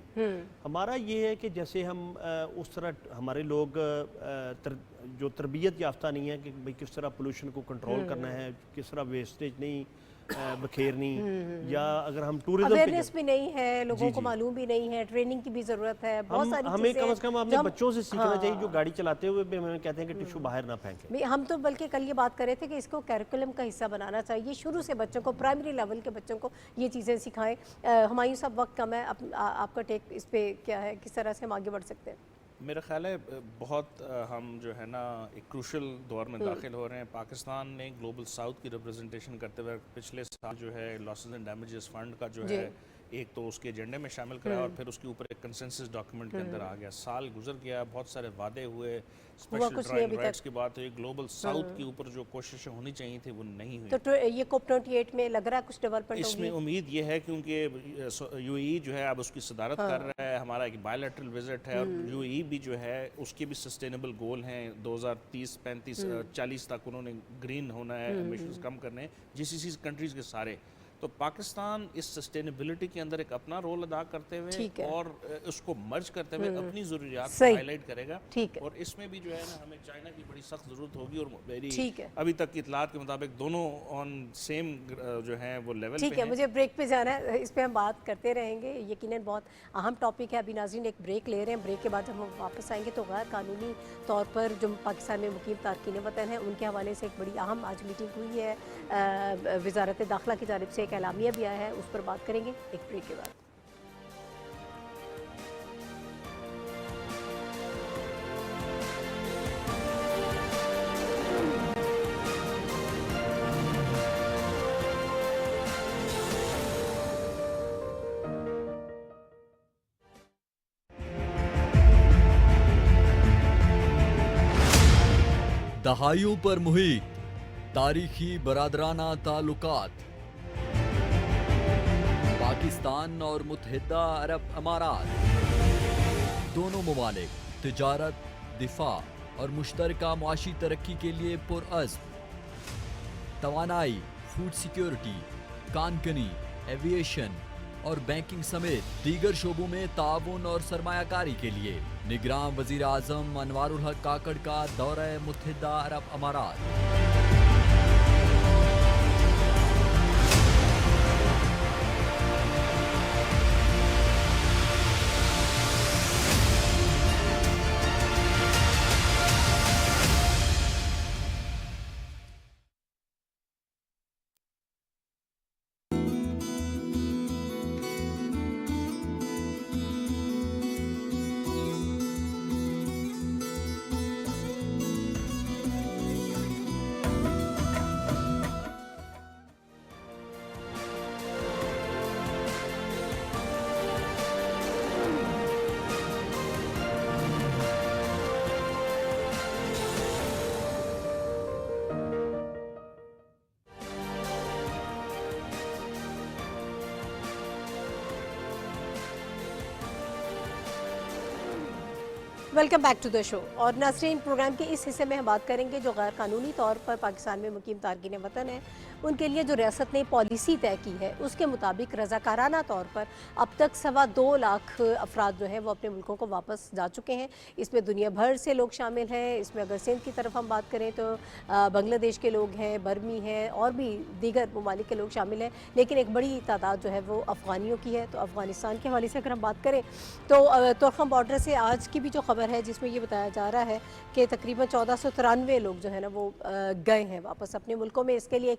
ہمارا یہ ہے کہ جیسے ہم اس طرح ہمارے لوگ جو تربیت یافتہ نہیں ہے کہ بھئی کس طرح پولوشن کو کنٹرول کرنا ہے، کس طرح ویسٹیج نہیں بکھیرنی، یا اگر ہم ٹورزم اویئرنیس بھی نہیں ہے، لوگوں کو معلوم بھی نہیں ہے، ٹریننگ کی بھی ضرورت ہے، بہت ساری ہمیں چیزیں کم از کم اپنے بچوں سے سیکھنا چاہیے جو گاڑی چلاتے ہوئے بھی ہمیں کہتے ہیں کہ ٹشو باہر نہ پھینکیں۔ ہم تو بلکہ کل یہ بات کر رہے تھے کہ اس کو کیریکولم کا حصہ بنانا چاہیے، شروع سے بچوں کو، پرائمری لیول کے بچوں کو یہ چیزیں سکھائیں۔ ہمایوں صاحب وقت کم ہے، آپ کا ٹیک اس پہ کیا ہے، کس طرح سے ہم آگے بڑھ سکتے ہیں؟ میرا خیال ہے بہت ہم جو ہے نا ایک کروشل دور میں داخل ہو رہے ہیں۔ پاکستان نے گلوبل ساؤتھ کی ریپرزنٹیشن کرتے ہوئے پچھلے سال جو ہے لاسز اینڈ ڈیمیجز فنڈ کا جو ہے ایک تو اس کے ایجنڈے میں شامل کرایا، اور پھر اس کے اوپر ایک کنسنسس ڈاکیومنٹ کے اندر آ گیا۔ سال گزر گیا، بہت سارے وعدے ہوئے، اسپیشل ڈرائیونگ رائٹس کی بات ہوئی، گلوبل ساؤتھ کے اوپر جو کوششیں ہونی چاہیے تھی وہ نہیں ہوئی۔ تو یہ کوپ 28 میں لگ رہا ہے کچھ ڈیولپمنٹ اس میں امید یہ ہے کیونکہ یو اے ای جو ہے اب اس کی صدارت کر رہا ہے، ہمارا ایک بائیلیٹرل وزٹ ہے، اور یو اے ای بھی جو ہے اس کے بھی سسٹینیبل گول ہیں 2030 35 40 تک انہوں نے گرین ہونا ہے، ایمیشنز کم کرنے ہیں GCC کنٹریز کے سارے۔ تو پاکستان اس سسٹینیبلٹی کے اندر ایک اپنا رول ادا کرتے ہوئے اور اس کو مرج کرتے ہوئے اپنی ضروریات کو ہائی لائٹ کرے گا، اور اس میں بھی جو ہے نا ہمیں چائنا کی بڑی سخت ضرورت ہوگی، اور میری ابھی تک کی اطلاعات کے مطابق دونوں آن سیم جو ہیں وہ لیول پہ ہیں۔ ٹھیک ہے، مجھے بریک پہ جانا ہے، اس پہ ہم بات کرتے رہیں گے، یقیناً بہت اہم ٹاپک ہے۔ ابھی ناظرین ایک بریک لے رہے ہیں، بریک کے بعد جب ہم واپس آئیں گے تو غیر قانونی طور پر جو پاکستان میں مقیم تارکین وطن ہیں ان کے حوالے سے ایک بڑی اہم آج میٹنگ ہوئی ہے، وزارت داخلہ کی جانب سے ایک اعلامیہ بھی آیا ہے، اس پر بات کریں گے ایک بریک کے بعد۔ دہائیوں پر محیط تاریخی برادرانہ تعلقات، پاکستان اور متحدہ عرب امارات، دونوں ممالک تجارت، دفاع اور مشترکہ معاشی ترقی کے لیے پرعزم۔ توانائی، فوڈ سیکیورٹی، کانکنی، ایویشن اور بینکنگ سمیت دیگر شعبوں میں تعاون اور سرمایہ کاری کے لیے نگراں وزیر اعظم انوار الحق کاکڑ کا دورہ متحدہ عرب امارات۔ Welcome back to the show. और नाज़रीन, प्रोग्राम के इस हिस्से में हम बात करेंगे जो गैर कानूनी तौर पर पाकिस्तान में मुकीम तारकीन वतन है, उनके लिए जो रियासत ने पॉलिसी तय की है उसके मुताबिक रज़ाकाराना तौर पर अब तक 2.25 लाख अफराद जो हैं वो अपने मुल्कों को वापस जा चुके हैं। इसमें दुनिया भर से लोग शामिल हैं। इसमें अगर सिंध की तरफ हम बात करें तो बांग्लादेश के लोग हैं, बर्मी हैं और भी दीगर ममालिक के लोग शामिल हैं, लेकिन एक बड़ी तादाद जो है वो अफ़गानियों की है। तो अफ़गानिस्तान के हवाले से अगर हम बात करें तो तोरखम बॉर्डर से आज की भी जो खबर है जिसमें ये बताया जा रहा है कि तकरीबन 1493 लोग जो है ना वो गए हैं वापस अपने मुल्कों में। इसके लिए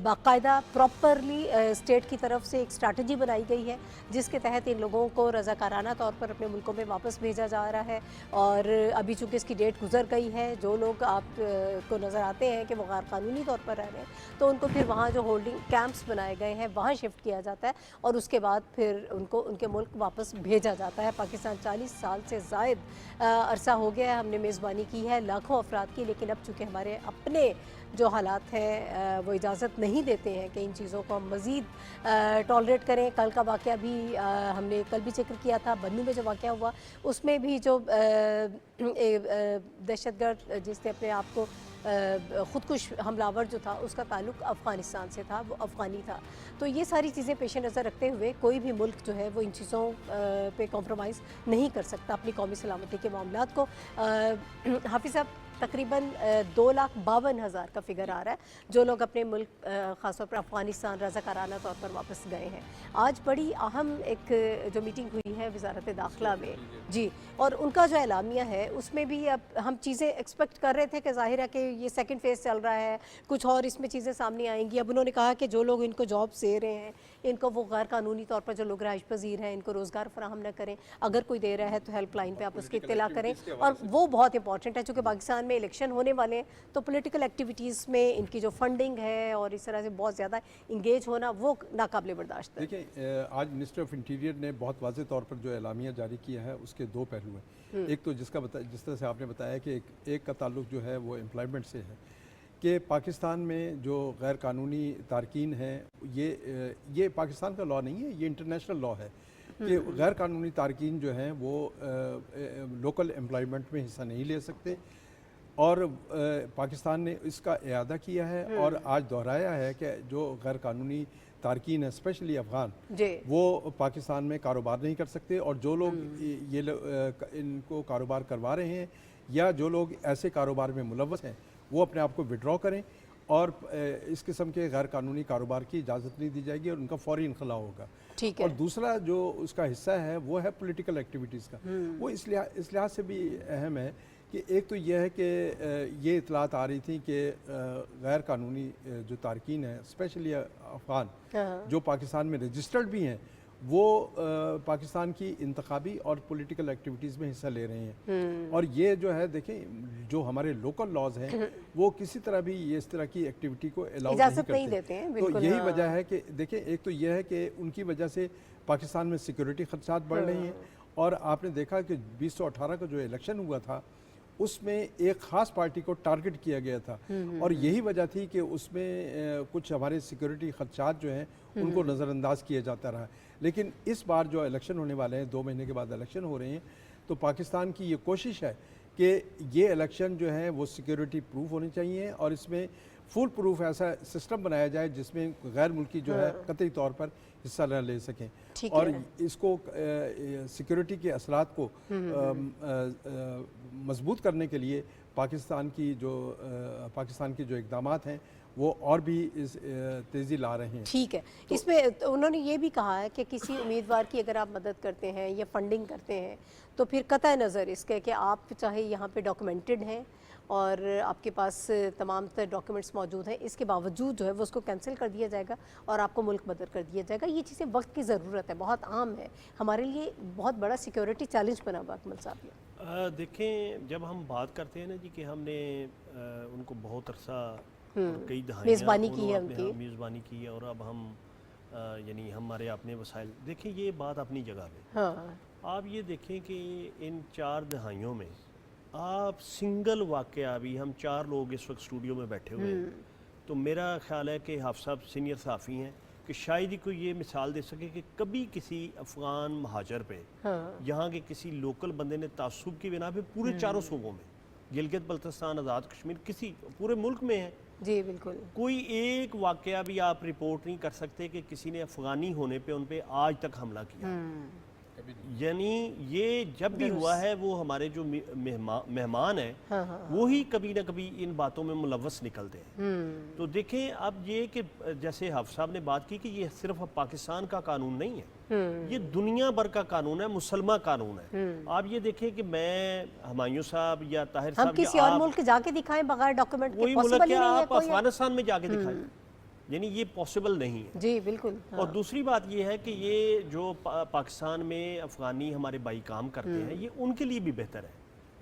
बाकायदा प्रॉपरली स्टेट की तरफ से एक स्ट्रैटेजी बनाई गई है जिसके तहत इन लोगों को रज़ाकाराना तौर पर अपने मुल्कों में वापस भेजा जा रहा है। और अभी चूँकि इसकी डेट गुजर गई है, जो लोग आप को नज़र आते हैं कि वो गैर कानूनी तौर पर रह रहे हैं तो उनको फिर वहाँ जो होल्डिंग कैंप्स बनाए गए हैं वहाँ शिफ्ट किया जाता है और उसके बाद फिर उनको उनके मुल्क वापस भेजा जाता है। पाकिस्तान 40 साल से ज़ायद अरसा हो गया है, हमने मेज़बानी की है लाखों अफराद की, लेकिन अब चूँकि हमारे अपने जो हालात हैं वो इजाज़त नहीं देते हैं कि इन चीज़ों को हम मज़ीद टॉलरेट करें। कल का वाक़या भी हमने कल भी जिक्र किया था, बन्नू में जो वाक़या हुआ उसमें भी जो दहशतगर्द जिसने अपने आप को ख़ुदकुश हमलावर जो था उसका ताल्लुक़ अफ़गानिस्तान से था, वो अफ़गानी था। तो ये सारी चीज़ें पेश नज़र रखते हुए कोई भी मुल्क जो है वो इन चीज़ों पे कॉम्प्रोमाइज़ नहीं कर सकता अपनी कौमी सलामती के मामलात को। हाफिज़ साहब, तकरीबन 2,52,000 का फिगर आ रहा है जो लोग अपने मुल्क ख़ासतौर पर अफ़गानिस्तान रज़ाकाराना तौर पर वापस गए हैं। आज बड़ी अहम एक जो मीटिंग हुई है वज़ारत दाखिला में जी, और उनका जो एलामिया है उसमें भी अब हम चीज़ें एक्सपेक्ट कर रहे थे कि ज़ाहिर है कि ये सेकंड फेज़ चल रहा है, कुछ और इसमें चीज़ें सामने आएंगी। अब उन्होंने कहा कि जो लोग इनको जॉब्स दे रहे हैं इनको वो गैर कानूनी तौर पर जो लोग रहाइश पजीर हैं इनको रोज़गार फराहम न करें, अगर कोई दे रहा है तो हेल्पलाइन पे आप उसकी इत्तला करें। और वो बहुत इंपॉर्टेंट है चूँकि पाकिस्तान में इलेक्शन होने वाले हैं तो पॉलिटिकल एक्टिविटीज़ में इनकी जो फंडिंग है और इस तरह से बहुत ज़्यादा इंगेज होना वो नाकाबिले बर्दाश्त है। देखिए, आज मिनिस्टर ऑफ इंटीरियर ने बहुत वाज़ेह तौर पर जो एलामिया जारी किया है उसके दो पहलू हैं। एक तो जिस तरह से आपने बताया कि एक का ताल्लुक जो है वो एम्प्लॉयमेंट से है कि पाकिस्तान में जो गैर कानूनी तारकीन हैं ये पाकिस्तान का लॉ नहीं है, ये इंटरनेशनल लॉ है कि गैर कानूनी तारकीन जो हैं वो लोकल एम्प्लॉयमेंट में हिस्सा नहीं ले सकते। और पाकिस्तान ने इसका इयादा किया है और आज दोहराया है कि जो गैर कानूनी तारकीन है स्पेशली अफ़गान वो पाकिस्तान में कारोबार नहीं कर सकते। और जो लोग इनको कारोबार करवा रहे हैं या जो लोग ऐसे कारोबार में मुलव्वस हैं वो अपने आप को विड्रॉ करें और इस किस्म के गैर कानूनी कारोबार की इजाज़त नहीं दी जाएगी और उनका फौरी इनखला होगा। ठीक है। और दूसरा जो उसका हिस्सा है वो है पॉलिटिकल एक्टिविटीज़ का। वो इस लिहाज से भी अहम है कि एक तो यह है कि ये इतलात आ रही थी कि गैर कानूनी जो तारकीन हैं स्पेशली अफ़गान जो पाकिस्तान में रजिस्टर्ड भी हैं वो पाकिस्तान की इंतखाबी और पॉलिटिकल एक्टिविटीज़ में हिस्सा ले रहे हैं। और ये जो है देखें जो हमारे लोकल लॉज हैं वो किसी तरह भी ये इस तरह की एक्टिविटी को अलाउ नहीं देते हैं। तो यही वजह है कि देखें, एक तो यह है कि उनकी वजह से पाकिस्तान में सिक्योरिटी खदशात बढ़ रही हैं। और आपने देखा कि 2018 का जो इलेक्शन हुआ था उसमें एक ख़ास पार्टी को टारगेट किया गया था और यही वजह थी कि उसमें कुछ हमारे सिक्योरिटी खदशात जो हैं उनको नज़रअंदाज किया जाता रहा। लेकिन इस बार जो इलेक्शन होने वाले हैं, 2 महीने के बाद इलेक्शन हो रहे हैं, तो पाकिस्तान की ये कोशिश है कि ये इलेक्शन जो है वो सिक्योरिटी प्रूफ होने चाहिए और इसमें फुल प्रूफ ऐसा सिस्टम बनाया जाए जिसमें गैर मुल्की जो है कतई तौर पर हिस्सा न ले सकें और इसको सिक्योरिटी के असरात को मजबूत करने के लिए पाकिस्तान की जो इक़दामात हैं वो और भी इस तेज़ी ला रहे हैं। ठीक है। इसमें उन्होंने ये भी कहा है कि किसी उम्मीदवार की अगर आप मदद करते हैं या फंडिंग करते हैं तो फिर कतई नज़र इसके कि आप चाहे यहाँ पे डॉक्यूमेंटेड हैं और आपके पास तमाम तर डॉक्यूमेंट्स मौजूद हैं, इसके बावजूद जो है वो उसको कैंसिल कर दिया जाएगा और आपको मुल्क बदर कर दिया जाएगा। ये चीज़ें वक्त की ज़रूरत है, बहुत आम है, हमारे लिए बहुत बड़ा सिक्योरिटी चैलेंज बना हुआ अकमल साहब। देखें, जब हम बात करते हैं ना जी कि हमने उनको बहुत अरसा कई दहाइयाँ मेज़बानी की है, उनकी मेज़बानी की है और अब हम यानी हमारे अपने वसाइल देखें, ये बात अपनी जगह पे। हाँ। आप ये देखें कि इन 4 दहाइयों में आप सिंगल वाक़या भी, हम 4 लोग इस वक्त स्टूडियो में बैठे हुए हैं, तो मेरा ख्याल है कि हाफ़िज़ साहब सीनियर सहाफ़ी हैं کہ شاید ہی کوئی یہ مثال دے سکے کہ کبھی کسی افغان مہاجر پہ یہاں کے کسی لوکل بندے نے تعصب کی بنا پہ پورے چاروں صوبوں میں، گلگت بلتستان، آزاد کشمیر، کسی پورے ملک میں ہے، جی بالکل، کوئی ایک واقعہ بھی آپ رپورٹ نہیں کر سکتے کہ کسی نے افغانی ہونے پہ ان پہ آج تک حملہ کیا. یعنی یہ جب بھی ہوا ہے وہ ہمارے جو مہمان ہیں وہی کبھی نہ کبھی ان باتوں میں ملوث نکلتے ہیں. تو دیکھیں اب یہ کہ جیسے حافظ صاحب نے بات کی کہ یہ صرف پاکستان کا قانون نہیں ہے، یہ دنیا بھر کا قانون ہے، مسلمہ قانون ہے. آپ یہ دیکھیں کہ میں ہمایوں صاحب یا طاہر ہم صاحب کسی اور ملک جا کے دکھائیں بغیر ڈاکیومنٹ کے، وہی ملک کیا آپ افغانستان میں جا کے دکھائیں، یعنی یہ پاسبل نہیں ہے. جی بالکل. اور دوسری بات یہ ہے کہ یہ جو پاکستان میں افغانی ہمارے بھائی کام کرتے ہیں یہ ان کے لیے بھی بہتر ہے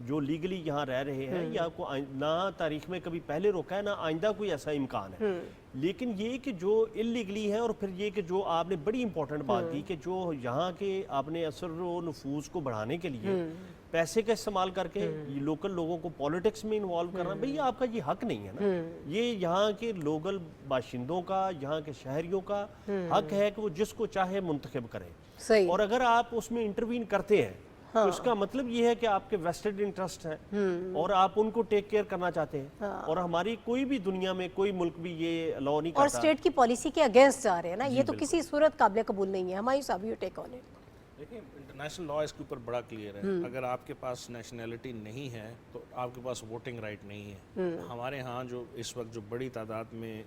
جو لیگلی یہاں رہ رہے ہیں، یا کو نہ تاریخ میں کبھی پہلے روکا ہے نہ آئندہ کوئی ایسا امکان ہے. لیکن یہ کہ جو اللیگلی ہے، اور پھر یہ کہ جو آپ نے بڑی امپورٹنٹ بات کی کہ جو یہاں کے آپ نے اثر و نفوذ کو بڑھانے کے لیے پیسے کا استعمال کر کے لوکل لوگوں کو پولیٹکس میں انوالو کرنا، بھئی آپ کا یہ حق نہیں ہے نا. یہ یہاں کے لوکل باشندوں کا، یہاں کے شہریوں کا حق ہے کہ وہ جس کو چاہے منتخب کریں. صحیح. اور اگر آپ اس میں انٹروین کرتے ہیں تو اس کا مطلب یہ ہے کہ آپ کے ویسٹڈ انٹرسٹ ہیں اور آپ ان کو ٹیک کیئر کرنا چاہتے ہیں. اور ہماری کوئی بھی دنیا میں کوئی ملک بھی یہ الاؤ نہیں کرتا. اور اسٹیٹ کی پالیسی کے اگینسٹ جا رہے ہیں نا، یہ تو کسی صورت قابل قبول نہیں ہے. ہماری صاحب یو ٹیک آن اٹ. دیکھیں انٹرنیشنل لا اس کے اوپر بڑا کلیئر ہے. اگر آپ کے پاس نیشنلٹی نہیں ہے تو آپ کے پاس ووٹنگ رائٹ نہیں ہے. ہمارے ہاں جو اس وقت جو بڑی تعداد میں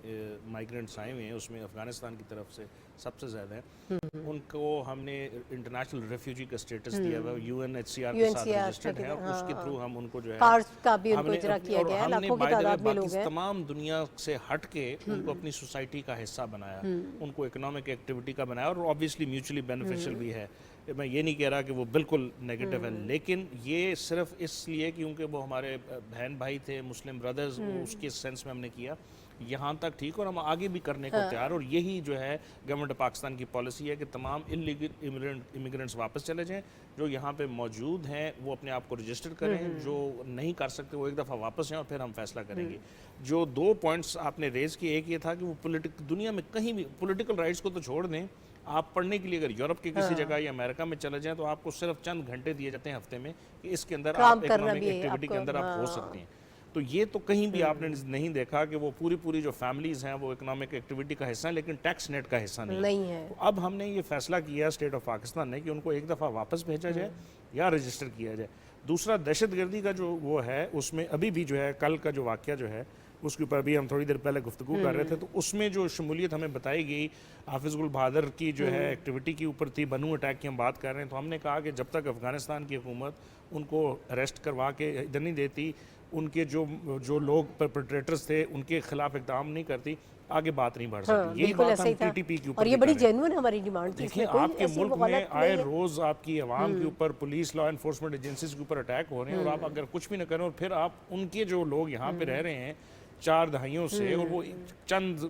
مائیگرنٹس آئے ہوئے ہیں اس میں افغانستان کی طرف سے سب سے زیادہ ہیں، ان کو ہم نے انٹرنیشنل ریفیوجی کا سٹیٹس دیا ہوا ہے، UNHCR کے ساتھ رجسٹرڈ ہے، اور اس کے تھرو ہم ان کو جو ہے کارڈز کا بھی ان کو اجرا کیا گیا ہے، ہم نے لاکھوں کی تعداد میں لوگ ہیں. تمام دنیا سے ہٹ کے ان کو اپنی سوسائٹی کا حصہ بنایا، ان کو اکنامک ایکٹیویٹی کا بنایا، اور obviously میوچولی بینیفیشل بھی ہے. میں یہ نہیں کہہ رہا کہ وہ بالکل نیگیٹو ہے، لیکن یہ صرف اس لیے کیونکہ وہ ہمارے بہن بھائی تھے، مسلم بردرز، اس کے سینس میں ہم نے کیا. یہاں تک ٹھیک، اور ہم آگے بھی کرنے کو تیار، اور یہی جو ہے گورنمنٹ پاکستان کی پالیسی ہے کہ تمام انلیگل امیگرینٹس واپس چلے جائیں. جو یہاں پہ موجود ہیں وہ اپنے آپ کو رجسٹر کریں، جو نہیں کر سکتے وہ ایک دفعہ واپس جائیں، اور پھر ہم فیصلہ کریں گے. جو 2 پوائنٹس آپ نے ریز کیے، ایک یہ تھا کہ وہ دنیا میں کہیں بھی پولیٹیکل رائٹس کو تو چھوڑ دیں، آپ پڑھنے کے لیے اگر یورپ کے کسی جگہ یا امریکہ میں چلے جائیں تو آپ کو صرف چند گھنٹے دیے جاتے ہیں ہفتے میں کہ اس کے اندر آپ اکنامک ایکٹیویٹی کے اندر آپ ہو سکتے ہیں. تو یہ تو کہیں بھی آپ نے نہیں دیکھا کہ وہ پوری جو فیملیز ہیں وہ اکنامک ایکٹیویٹی کا حصہ ہیں لیکن ٹیکس نیٹ کا حصہ نہیں ہے. تو اب ہم نے یہ فیصلہ کیا اسٹیٹ آف پاکستان نے کہ ان کو ایک دفعہ واپس بھیجا جائے یا رجسٹر کیا جائے. دوسرا دہشت گردی کا جو وہ ہے اس میں ابھی بھی جو ہے کل کا جو واقعہ جو ہے اس کے اوپر بھی ہم تھوڑی دیر پہلے گفتگو کر رہے تھے، تو اس میں جو شمولیت ہمیں بتائی گئی حافظ گل بہادر کی جو ہے ایکٹیویٹی کے اوپر تھی، بنو اٹیک کی ہم بات کر رہے ہیں. تو ہم نے کہا کہ جب تک افغانستان کی حکومت ان کو اریسٹ کروا کے ادھر نہیں دیتی، ان کے جو لوگ پرپیٹریٹرز تھے ان کے خلاف اقدام نہیں کرتی، آگے بات نہیں بڑھ سکتی. یہی بات ہم TTP کے اوپر، اور یہ بڑی جینوئن ہماری ڈیمانڈ تھی. دیکھیں آپ کے ملک میں آئے روز آپ کی عوام کے اوپر، پولیس، لا انفورسمنٹ ایجنسیز کے اوپر اٹیک ہو رہے ہیں، اور آپ اگر کچھ بھی نہ کریں اور پھر آپ ان کے جو لوگ یہاں پہ رہ رہے ہیں 4 دہائیوں سے، اور وہ چند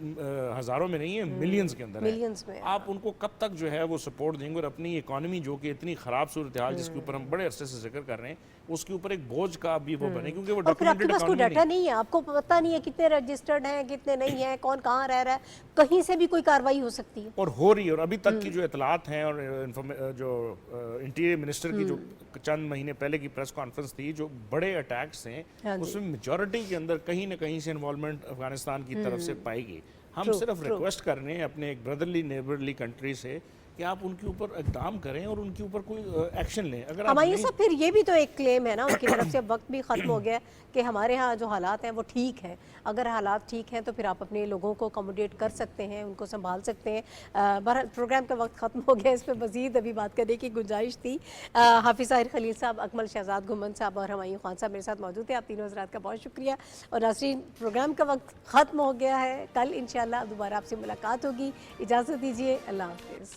ہزاروں میں نہیں ہے، ملینز کے اندر ہے، آپ ان کو کب تک جو ہے وہ سپورٹ دیں گے؟ اور اپنی اکانومی جو کہ اتنی خراب صورتحال جس کے اوپر ہم بڑے عرصے سے ذکر کر رہے ہیں اس کے اوپر ایک بوجھ کا بھی وہ بنے، کیونکہ وہ ڈاکیومنٹڈ کوئی ڈیٹا نہیں ہے، آپ کو پتہ نہیں ہے کتنے رجسٹرڈ ہیں کتنے نہیں ہیں، کون کہاں رہ رہا ہے، کہیں سے بھی کوئی کارروائی ہو سکتی ہے اور ہو رہی ہے. اور ابھی تک کی جو اطلاعات ہیں، اور جو انٹیریئر منسٹر کی جو چند مہینے پہلے کی پریس کانفرنس تھی، جو بڑے اٹیکس ہیں اس میں میجورٹی کے اندر کہیں نہ کہیں سے انوالومنٹ افغانستان کی طرف سے پائی گئی. ہم صرف ریکویسٹ کر رہے ہیں اپنے ایک برادرلی نیبرلی کنٹری سے کہ آپ ان کے اوپر اقدام کریں اور ان کے اوپر کوئی ایکشن لیں. اگر ہمایوں صاحب پھر یہ بھی تو ایک کلیم ہے نا ان کی طرف سے، اب وقت بھی ختم ہو گیا کہ ہمارے ہاں جو حالات ہیں وہ ٹھیک ہیں. اگر حالات ٹھیک ہیں تو پھر آپ اپنے لوگوں کو اکوموڈیٹ کر سکتے ہیں، ان کو سنبھال سکتے ہیں. بہرحال پروگرام کا وقت ختم ہو گیا، اس پہ مزید ابھی بات کرنے کی گنجائش تھی. حافظ طاہر خلیل صاحب، اکمل شہزاد گھمن صاحب اور ہمایوں خان صاحب میرے ساتھ موجود تھے. آپ تینوں حضرات کا بہت شکریہ. اور ناظرین پروگرام کا وقت ختم ہو گیا ہے، کل انشاءاللہ دوبارہ آپ سے ملاقات ہوگی. اجازت دیجیے، اللہ حافظ.